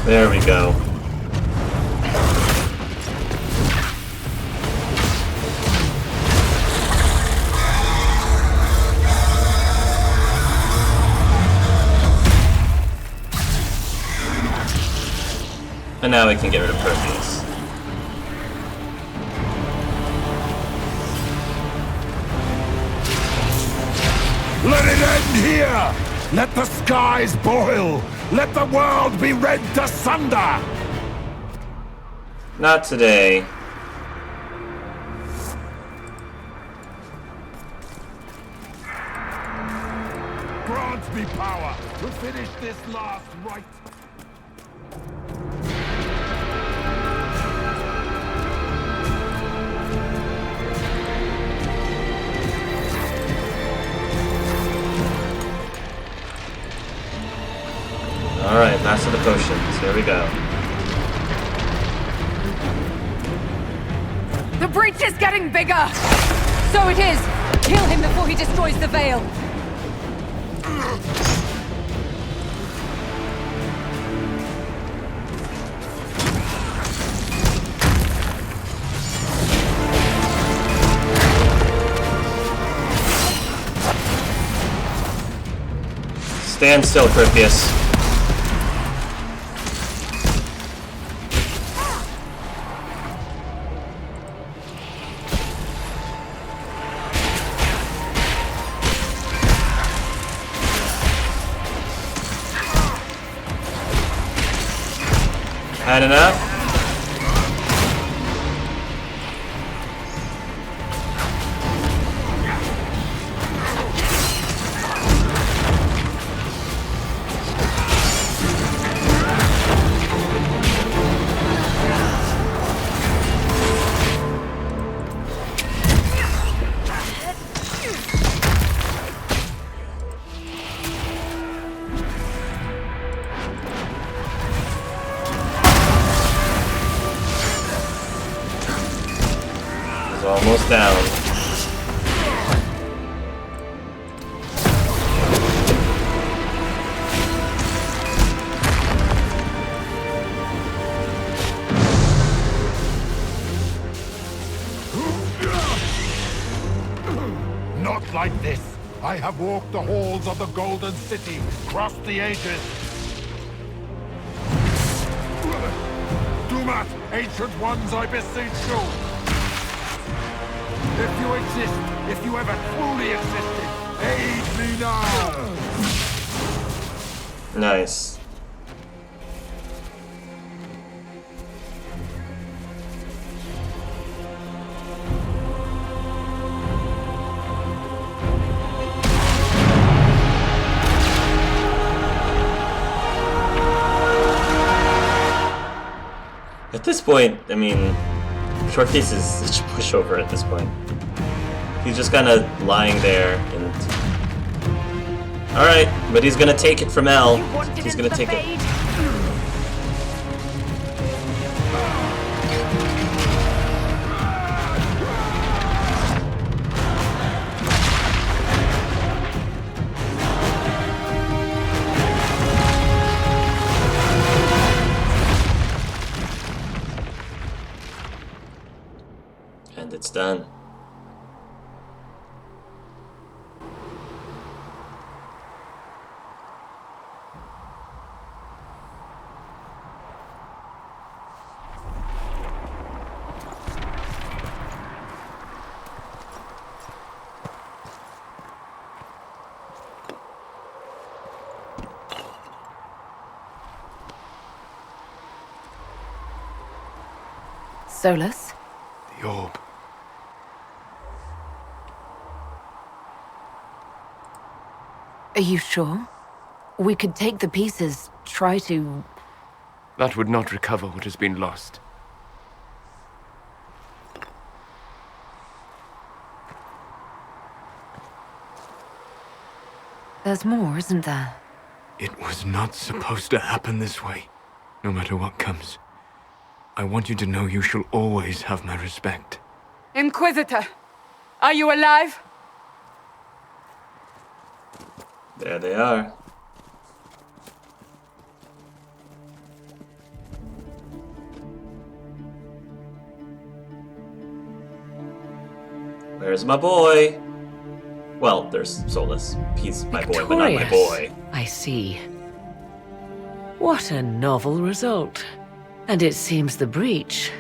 There we go. And now we can get rid of Corypheus. Let it end here! Let the skies boil! Let the world be rent asunder! Not today. Grant me power to finish this last rite! Alright, Master of the Potions. Here we go. The breach is getting bigger! So it is! Kill him before he destroys the veil! Stand still, Corypheus. Had enough? Almost down. Not like this! I have walked the halls of the Golden City, crossed the ages. Do not, ancient ones, I beseech you! If you exist, if you ever truly existed, aid me now! Nice. At this point, I mean, Corypheus is such a pushover at this point. He's just kind of lying there and... Alright, but he's gonna take it from L. He's gonna take it. And it's done. Solus? The orb. Are you sure? We could take the pieces, try to... That would not recover what has been lost. There's more, isn't there? It was not supposed to happen this way. No matter what comes. I want you to know you shall always have my respect. Inquisitor! Are you alive? There they are. Where's my boy? Well, there's Solus. He's my boy, but not my boy. I see. What a novel result. And it seems the breach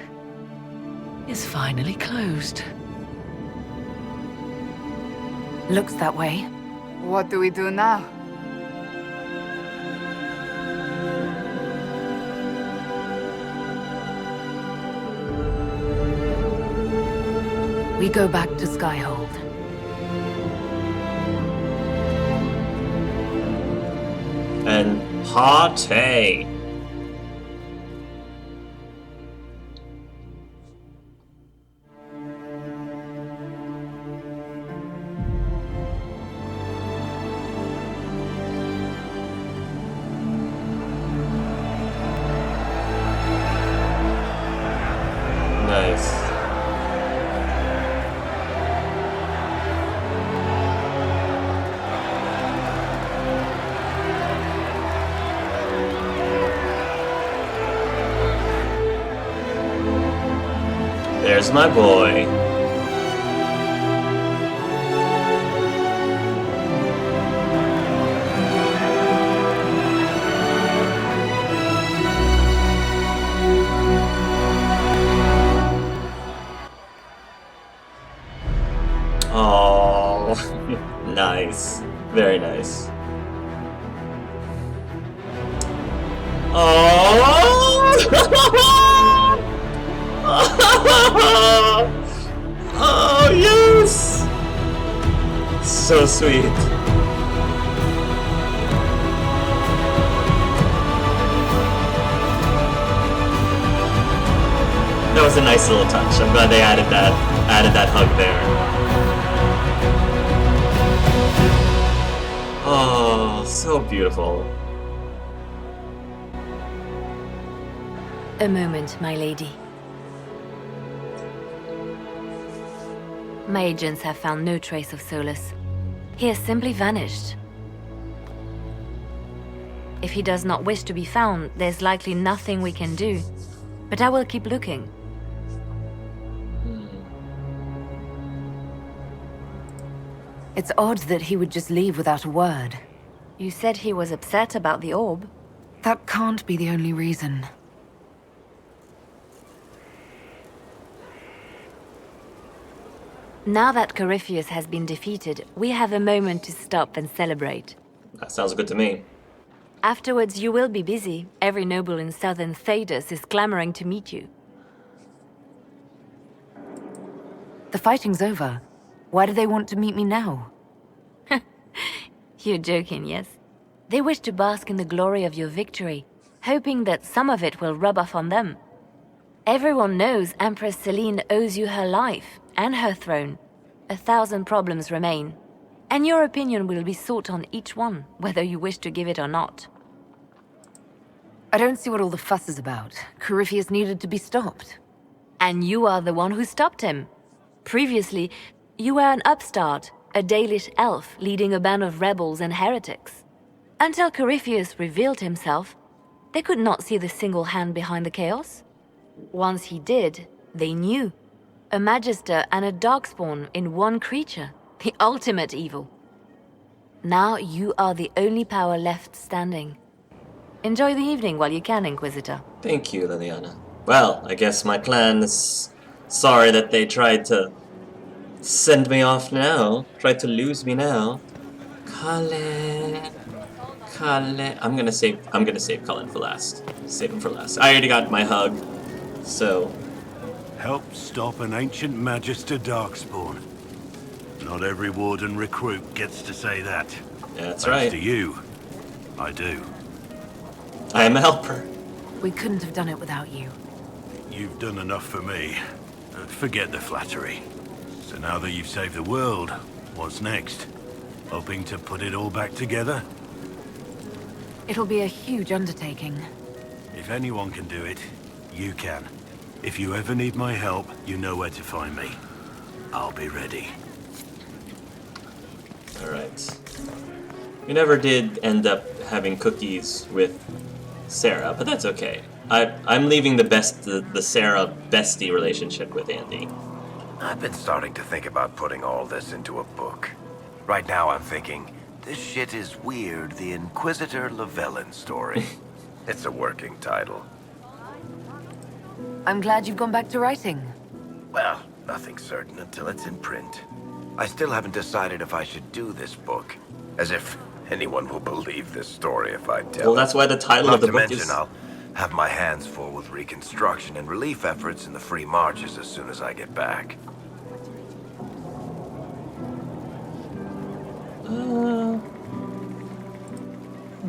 is finally closed. Looks that way. What do we do now? We go back to Skyhold. And hearty. Nice. There's my boy. Oh, nice. Very nice. Oh! Oh, yes! So sweet. That was a nice little touch. I'm glad they added that hug there. Oh, so beautiful. A moment, my lady. My agents have found no trace of Solus. He has simply vanished. If he does not wish to be found, there's likely nothing we can do. But I will keep looking. It's odd that he would just leave without a word. You said he was upset about the orb. That can't be the only reason. Now that Corypheus has been defeated, we have a moment to stop and celebrate. That sounds good to me. Afterwards, you will be busy. Every noble in southern Thedas is clamoring to meet you. The fighting's over. Why do they want to meet me now? You're joking, yes? They wish to bask in the glory of your victory, hoping that some of it will rub off on them. Everyone knows Empress Celine owes you her life and her throne. 1,000 problems remain, and your opinion will be sought on each one, whether you wish to give it or not. I don't see what all the fuss is about. Corypheus needed to be stopped. And you are the one who stopped him. Previously, you were an upstart, a Dalish elf leading a band of rebels and heretics. Until Corypheus revealed himself, they could not see the single hand behind the chaos. Once he did, they knew. A Magister and a Darkspawn in one creature, the ultimate evil. Now you are the only power left standing. Enjoy the evening while you can, Inquisitor. Thank you, Liliana. Well, I guess my clan is sorry that they tried to send me off now. Tried to lose me now. Cullen. I'm gonna save Cullen for last. Save him for last. I already got my hug. So Help stop an ancient Magister Darkspawn. Not every Warden recruit gets to say that. yeah, that's Thanks right. to you, I do. I am a helper. We couldn't have done it without you. You've done enough for me. Forget the flattery. So now that you've saved the world, what's next? Hoping to put it all back together? It'll be a huge undertaking. If anyone can do it, you can. If you ever need my help, you know where to find me. I'll be ready. Alright. We never did end up having cookies with Sarah, but that's okay. I'm leaving the Sarah bestie relationship with Andy. I've been starting to think about putting all this into a book. Right now I'm thinking, this shit is weird, the Inquisitor Llewellyn story. It's a working title. I'm glad you've gone back to writing. Well, nothing's certain until it's in print. I still haven't decided if I should do this book. As if anyone will believe this story if I tell Well, it. that's why the title of the book is... I'll have my hands full with reconstruction and relief efforts in the free marches as soon as I get back.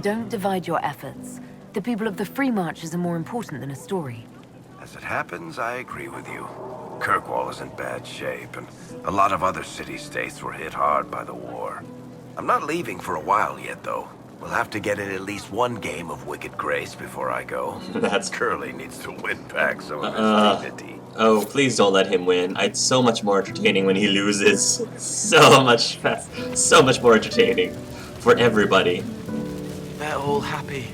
Don't divide your efforts. The people of the Free Marches are more important than a story. As it happens, I agree with you. Kirkwall is in bad shape, and a lot of other city-states were hit hard by the war. I'm not leaving for a while yet, though. We'll have to get in at least one game of Wicked Grace before I go. That's... Curly needs to win back some of his dignity. Oh, please don't let him win. It's so much more entertaining when he loses. So much more entertaining. For everybody. They're all happy.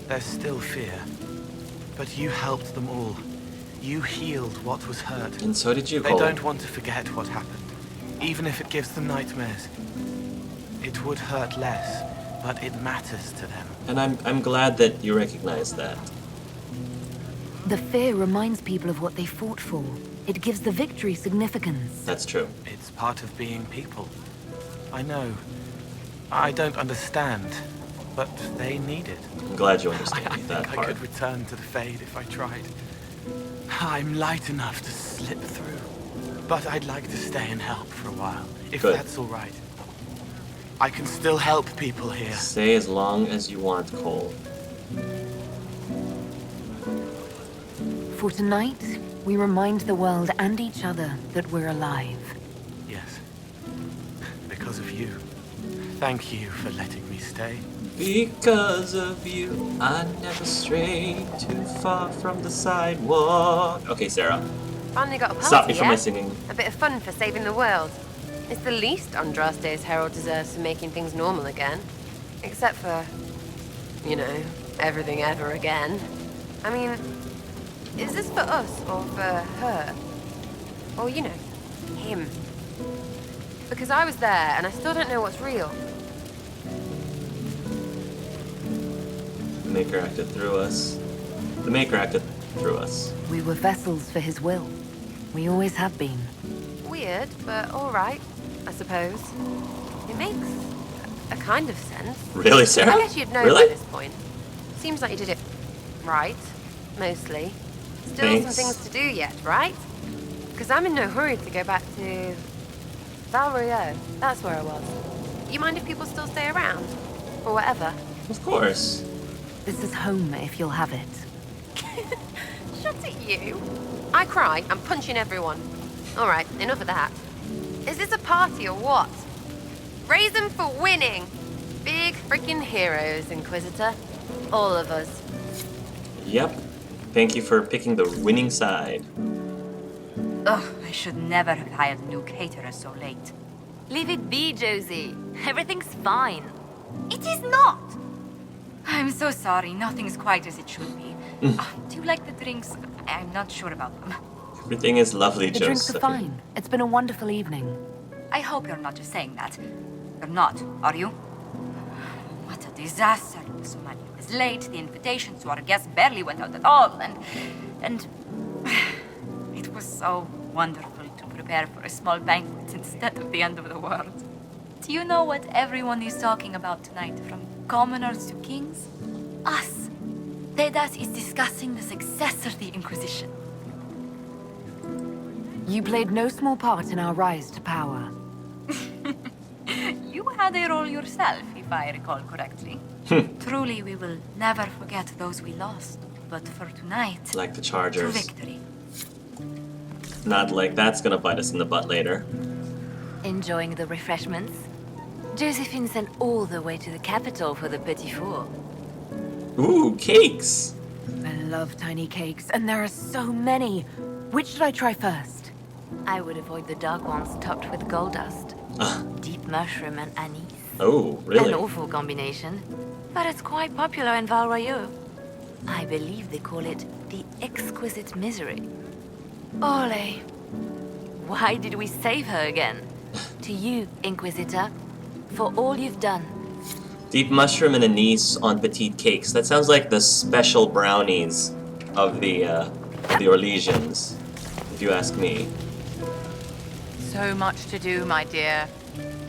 There's still fear. But you helped them all. You healed what was hurt. And so did you, They Cole. don't want to forget what happened. Even if it gives them nightmares. It would hurt less, but it matters to them. And I'm glad that you recognize that. The fear reminds people of what they fought for. It gives the victory significance. That's true. It's part of being people. I know. I don't understand, but they need it. I'm glad you I understand that think I part. could return to the Fade if I tried. I'm light enough to slip through. But I'd like to stay and help for a while, if Good. that's all right. I can still help people here. Stay as long as you want, Cole. For tonight, we remind the world and each other that we're alive. Yes. Because of you. Thank you for letting me stay. Because of you, I never strayed too far from the sidewalk. Okay, Sarah. Finally got a party, Stop me from yeah? my singing. A bit of fun for saving the world. It's the least Andraste's Herald deserves for making things normal again. Except for, you know, everything ever again. I mean, is this for us or for her? Or, you know, him? Because I was there and I still don't know what's real. The Maker acted through us. The Maker acted through us. We were vessels for his will. We always have been. Weird, but alright, I suppose. It makes a kind of sense. Really, Sarah? I guess you'd know Really? by this point. Seems like you did it right, mostly. Still Thanks. some things to do yet, right? Because I'm in no hurry to go back to Valrio. That's where I was. You mind if people still stay around? Or whatever? Of course. This is home if you'll have it. Shut it, you. I cry, I'm punching everyone. Alright, enough of that. Is this a party or what? Raise them for winning! Big freaking heroes, Inquisitor. All of us. Yep. Thank you for picking the winning side. Ugh, I should never have hired new caterers so late. Leave it be, Josie. Everything's fine. It is not! I'm so sorry, nothing's quite as it should be. Do you like the drinks? I'm not sure about them. Everything is lovely, The drinks are Joseph. fine. It's been a wonderful evening. I hope you're not just saying that. You're not, are you? What a disaster. So much was late, the invitations to our guests barely went out at all, and it was so wonderful to prepare for a small banquet instead of the end of the world. Do you know what everyone is talking about tonight, from commoners to kings? Us. Tedas is discussing the success of the Inquisition. You played no small part in our rise to power. You had a role yourself, if I recall correctly. Truly, we will never forget those we lost. But for tonight, Like the to Chargers. victory. Not like that's gonna bite us in the butt later. Enjoying the refreshments? Josephine sent all the way to the capital for the petit four. Ooh, cakes! I love tiny cakes, and there are so many. Which should I try first? I would avoid the dark ones topped with gold dust. Deep mushroom and anise. Oh, really? An awful combination. But it's quite popular in Val Royeaux. I believe they call it the exquisite misery. Ole. Why did we save her again? To you, Inquisitor, for all you've done. Deep mushroom and anise on petite cakes. That sounds like the special brownies of the Orlesians, if you ask me. So much to do, my dear.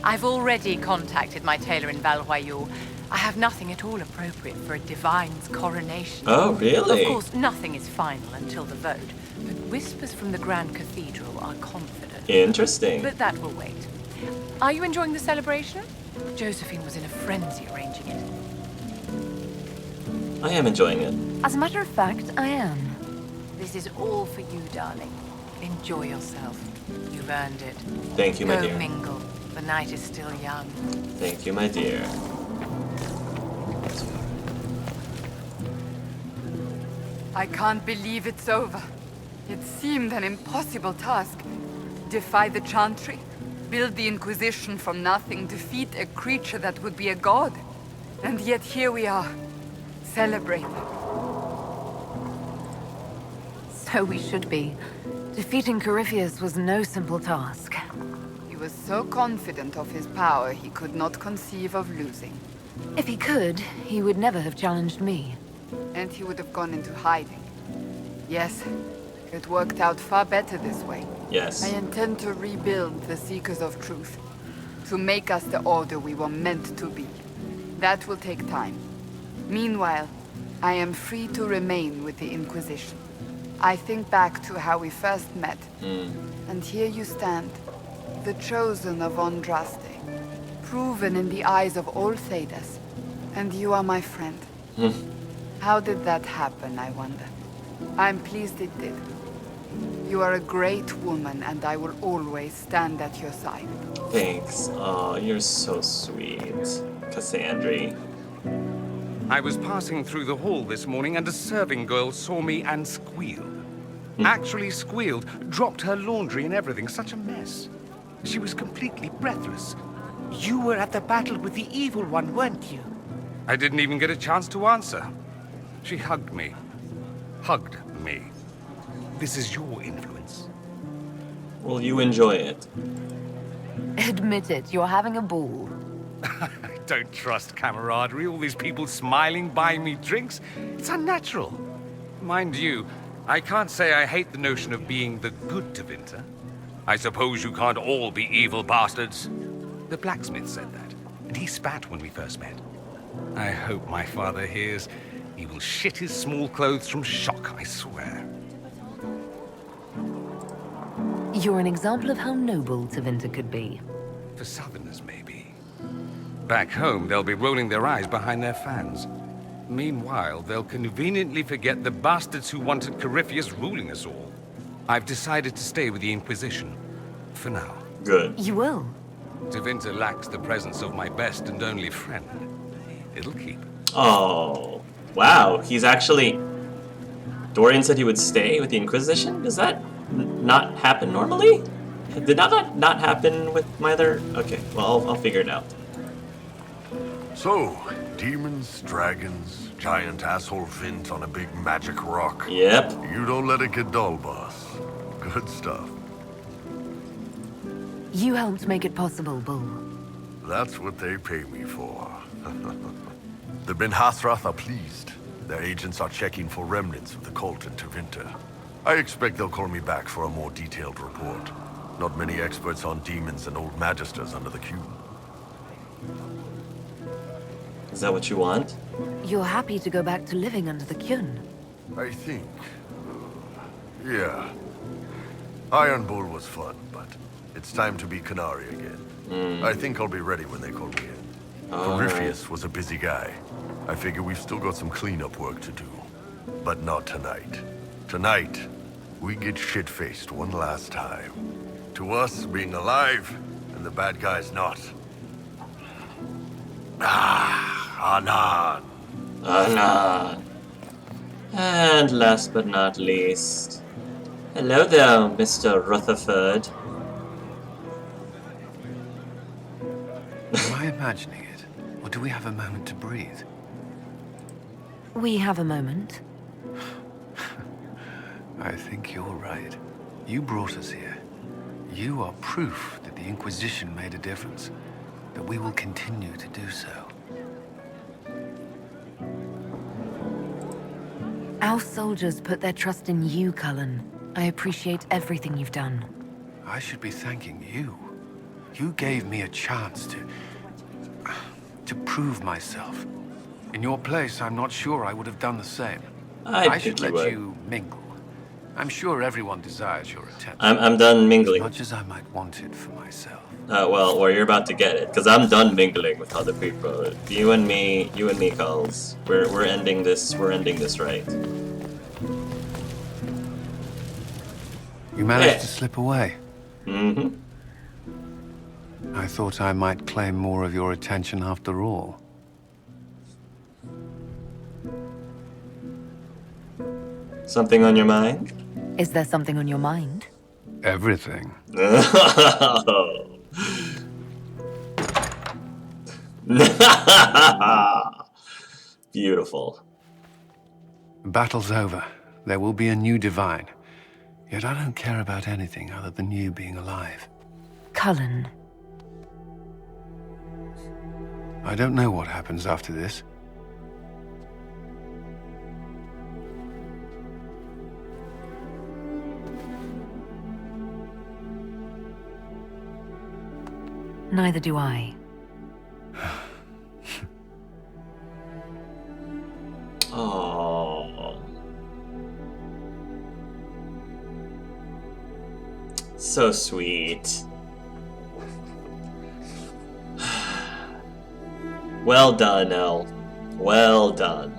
I've already contacted my tailor in Valroyaux. I have nothing at all appropriate for a divine's coronation. Oh, really? Of course, nothing is final until the vote, but whispers from the Grand Cathedral are confident. Interesting. But that will wait. Are you enjoying the celebration? Josephine was in a frenzy arranging it. I am enjoying it. As a matter of fact, I am. This is all for you, darling. Enjoy yourself. You've earned it. Thank you, my Go dear. mingle. The night is still young. Thank you, my dear. I can't believe it's over. It seemed an impossible task. Defy the Chantry, build the Inquisition from nothing, defeat a creature that would be a god. And yet here we are, celebrating. So we should be. Defeating Corypheus was no simple task. He was so confident of his power, he could not conceive of losing. If he could, he would never have challenged me. And he would have gone into hiding. Yes, it worked out far better this way. Yes. I intend to rebuild the Seekers of Truth, to make us the order we were meant to be. That will take time. Meanwhile, I am free to remain with the Inquisition. I think back to how we first met, and here you stand, the chosen of Andraste, proven in the eyes of all Thedas, and you are my friend. How did that happen, I wonder? I'm pleased it did. You are a great woman, and I will always stand at your side. Thanks. Oh, you're so sweet, Cassandra. I was passing through the hall this morning and a serving girl saw me and squealed. Actually squealed, dropped her laundry and everything, such a mess. She was completely breathless. You were at the battle with the evil one, weren't you? I didn't even get a chance to answer. She hugged me. Hugged me. This is your influence. Will you enjoy it? Admit it, you're having a ball. I don't trust camaraderie, all these people smiling, buying me drinks. It's unnatural. Mind you, I can't say I hate the notion of being the good Tevinter. I suppose you can't all be evil bastards. The blacksmith said that, and he spat when we first met. I hope my father hears. He will shit his small clothes from shock, I swear. You're an example of how noble Tevinter could be. For Southerners, maybe. Back home, they'll be rolling their eyes behind their fans. Meanwhile, they'll conveniently forget the bastards who wanted Corypheus ruling us all. I've decided to stay with the Inquisition. For now. Good. You will? Tevinter lacks the presence of my best and only friend. It'll keep. Oh, wow. He's actually... Dorian said he would stay with the Inquisition? Does that not happen normally? Did that not happen with my other... Okay, well, I'll figure it out. So, demons, dragons, giant asshole Vint on a big magic rock. Yep. You don't let it get dull, boss. Good stuff. You helped make it possible, Bull. That's what they pay me for. The Ben Hathrath are pleased. Their agents are checking for remnants of the cult in Tevinter. I expect they'll call me back for a more detailed report. Not many experts on demons and old magisters under the cube. Is that what you want? You're happy to go back to living under the Kyun. I think. Yeah. Iron Bull was fun, but it's time to be Canary again. I think I'll be ready when they call me in. Corypheus was a busy guy. I figure we've still got some cleanup work to do. But not tonight. Tonight, we get shit-faced one last time. To us, being alive, and the bad guys not. Anan. Anan. And last but not least... Hello there, Mr. Rutherford. Am I imagining it? Or do we have a moment to breathe? We have a moment. I think you're right. You brought us here. You are proof that the Inquisition made a difference, that we will continue to do so. Our soldiers put their trust in you, Cullen. I appreciate everything you've done. I should be thanking you. You gave me a chance to prove myself. In your place, I'm not sure I would have done the same. I should let you mingle. I'm sure everyone desires your attention. I'm done mingling. As much as I might want it for myself. Well, you're about to get it, because I'm done mingling with other people. You and me, Culls. We're ending this. We're ending this right. You managed to slip away. Mm-hmm. I thought I might claim more of your attention after all. Something on your mind? Is there something on your mind? Everything. Beautiful. Battle's over. There will be a new divine. Yet I don't care about anything other than you being alive. Cullen. I don't know what happens after this. Neither do I. Oh, so sweet. Well done, Elle. Well done.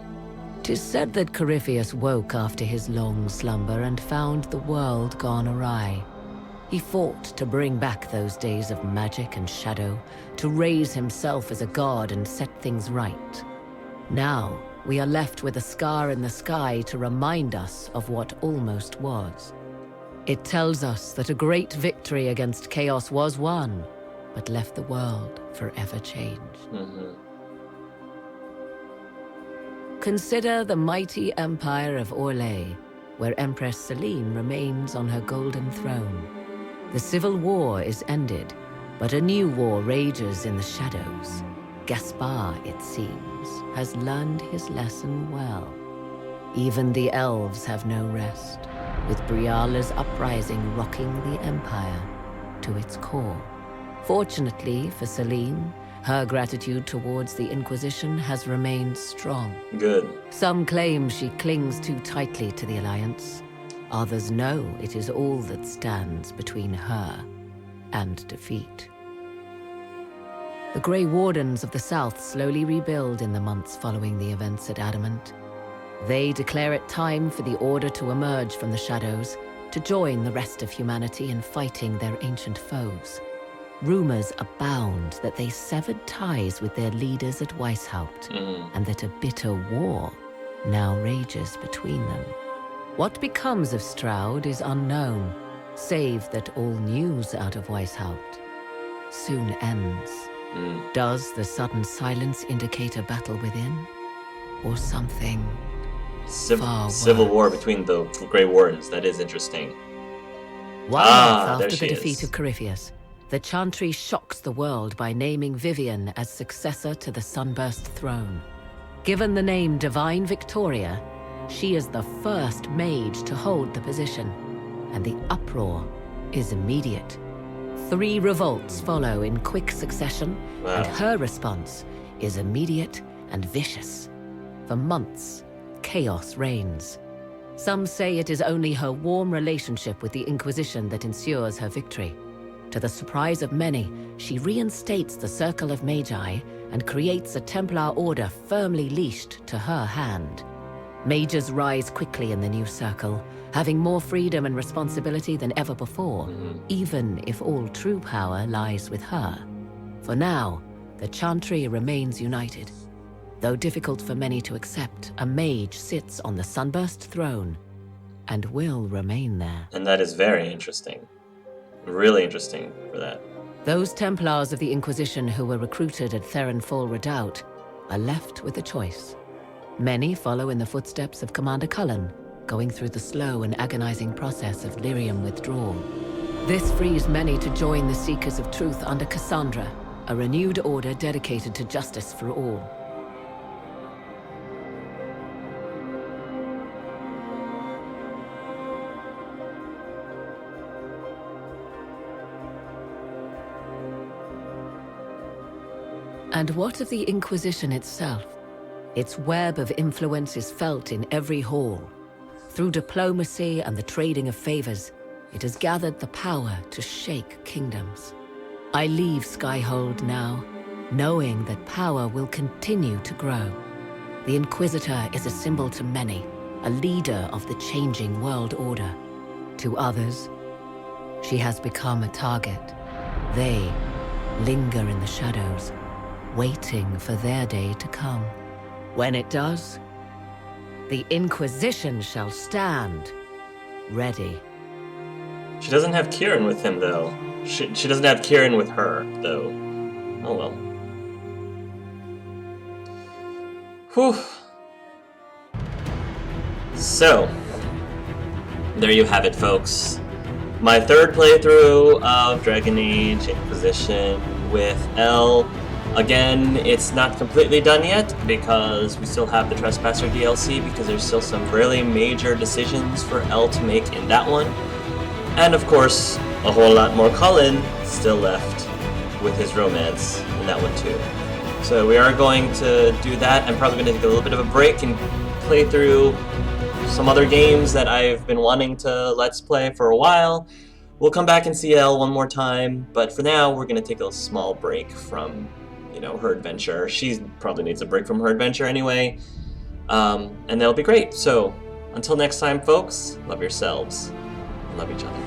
'Tis said that Corypheus woke after his long slumber and found the world gone awry. He fought to bring back those days of magic and shadow, to raise himself as a god and set things right. Now, we are left with a scar in the sky to remind us of what almost was. It tells us that a great victory against chaos was won, but left the world forever changed. Consider the mighty empire of Orlais, where Empress Celine remains on her golden throne. The civil war is ended, but a new war rages in the shadows. Gaspar, it seems, has learned his lesson well. Even the elves have no rest, with Briala's uprising rocking the empire to its core. Fortunately for Celine, her gratitude towards the Inquisition has remained strong. Good. Some claim she clings too tightly to the Alliance. Others know it is all that stands between her and defeat. The Grey Wardens of the South slowly rebuild in the months following the events at Adamant. They declare it time for the Order to emerge from the shadows, to join the rest of humanity in fighting their ancient foes. Rumors abound that they severed ties with their leaders at Weishaupt, and that a bitter war now rages between them. What becomes of Stroud is unknown, save that all news out of Weishaupt soon ends. Does the sudden silence indicate a battle within? Or something Civil war between the Grey Wardens, that is interesting. 1 month there after she the is. defeat of Corypheus, the Chantry shocks the world by naming Vivian as successor to the Sunburst throne. Given the name Divine Victoria, she is the first mage to hold the position, and the uproar is immediate. 3 revolts follow in quick succession, and her response is immediate and vicious. For months, chaos reigns. Some say it is only her warm relationship with the Inquisition that ensures her victory. To the surprise of many, she reinstates the Circle of Magi and creates a Templar order firmly leashed to her hand. Mages rise quickly in the new circle, having more freedom and responsibility than ever before, even if all true power lies with her. For now, the Chantry remains united. Though difficult for many to accept, a mage sits on the Sunburst throne and will remain there. And that is very interesting. Really interesting for that. Those Templars of the Inquisition who were recruited at Therenfall Redoubt are left with a choice. Many follow in the footsteps of Commander Cullen, going through the slow and agonizing process of lyrium withdrawal. This frees many to join the Seekers of Truth under Cassandra, a renewed order dedicated to justice for all. And what of the Inquisition itself? Its web of influence is felt in every hall. Through diplomacy and the trading of favors, it has gathered the power to shake kingdoms. I leave Skyhold now, knowing that power will continue to grow. The Inquisitor is a symbol to many, a leader of the changing world order. To others, she has become a target. They linger in the shadows, waiting for their day to come. When it does, the Inquisition shall stand ready. She doesn't have Kieran with him, though. She doesn't have Kieran with her, though. Oh well. Whew. So, there you have it, folks. My third playthrough of Dragon Age Inquisition with Elle. Again, it's not completely done yet because we still have the Trespasser DLC because there's still some really major decisions for Elle to make in that one. And of course, a whole lot more Colin still left with his romance in that one too. So we are going to do that. I'm probably going to take a little bit of a break and play through some other games that I've been wanting to Let's Play for a while. We'll come back and see Elle one more time, but for now we're going to take a small break from, her adventure. She probably needs a break from her adventure anyway, and that'll be great. So until next time, folks, love yourselves and love each other.